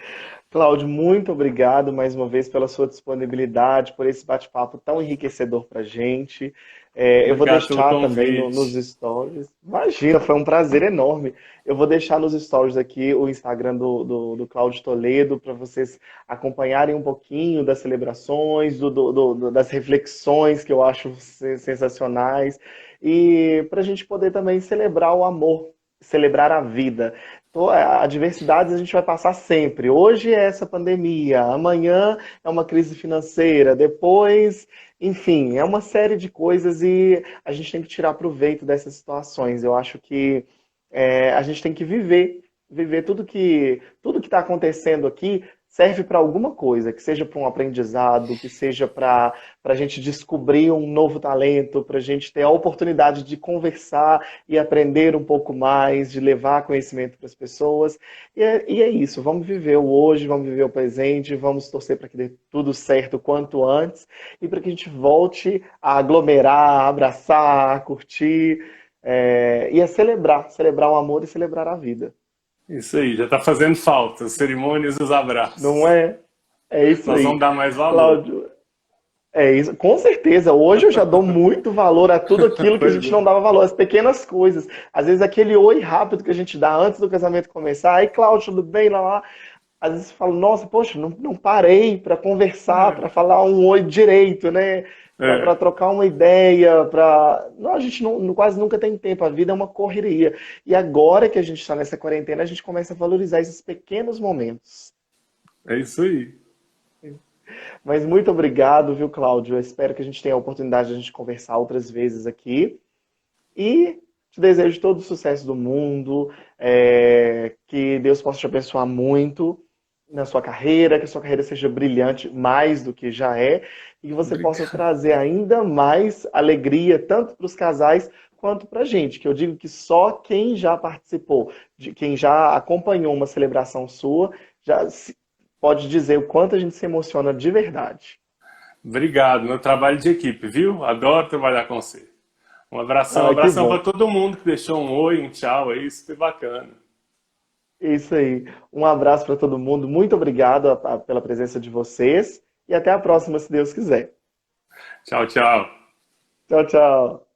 Cláudio, muito obrigado mais uma vez pela sua disponibilidade, por esse bate-papo tão enriquecedor para a gente. Eu vou Obrigado pelo deixar também nos convite. stories. Imagina, foi um prazer enorme. Eu vou deixar nos stories aqui o Instagram do Cláudio Toledo para vocês acompanharem um pouquinho das celebrações, das reflexões que eu acho sensacionais e para a gente poder também celebrar o amor, celebrar a vida. Adversidades a gente vai passar sempre. Hoje é essa pandemia, amanhã é uma crise financeira, depois, enfim, é uma série de coisas e a gente tem que tirar proveito dessas situações. Eu acho que a gente tem que viver tudo que está acontecendo aqui serve para alguma coisa, que seja para um aprendizado, que seja para a gente descobrir um novo talento, para a gente ter a oportunidade de conversar e aprender um pouco mais, de levar conhecimento para as pessoas. E é isso, vamos viver o hoje, vamos viver o presente, vamos torcer para que dê tudo certo o quanto antes e para que a gente volte a aglomerar, a abraçar, a curtir e a celebrar o amor e celebrar a vida. Isso aí, já está fazendo falta. As cerimônias e os Não abraços. é? É isso Nós vamos aí. dar mais valor. Cláudio, é isso. Com certeza, hoje eu já dou muito valor a tudo aquilo que a Pois gente é. não dava valor, as pequenas coisas. Às vezes aquele oi rápido que a gente dá antes do casamento começar. Aí, Cláudio, tudo bem? Lá, lá. Às vezes você fala, nossa, poxa, não parei para conversar, para falar um oi direito, né? Para É, trocar uma ideia, para. Não, a gente quase nunca tem tempo, a vida é uma correria. E agora que a gente está nessa quarentena, a gente começa a valorizar esses pequenos momentos. é isso aí. Mas muito obrigado, viu, Cláudio? Eu espero que a gente tenha a oportunidade de a gente conversar outras vezes aqui. E te desejo todo o sucesso do mundo, que Deus possa te abençoar muito na sua carreira, que a sua carreira seja brilhante mais do que já é, e que você possa Obrigado. trazer ainda mais alegria, tanto para os casais quanto para a gente. Que eu digo que só quem já participou, de quem já acompanhou uma celebração sua, pode dizer o quanto a gente se emociona de verdade. Obrigado. Meu trabalho de equipe, viu? Adoro trabalhar com você. Um Ah, que abração para bom. todo mundo que deixou um oi, um tchau aí, super bacana. Isso aí. Um abraço para todo mundo. Muito obrigado pela presença de vocês. E até a próxima, se Deus quiser. Tchau, tchau. Tchau, tchau.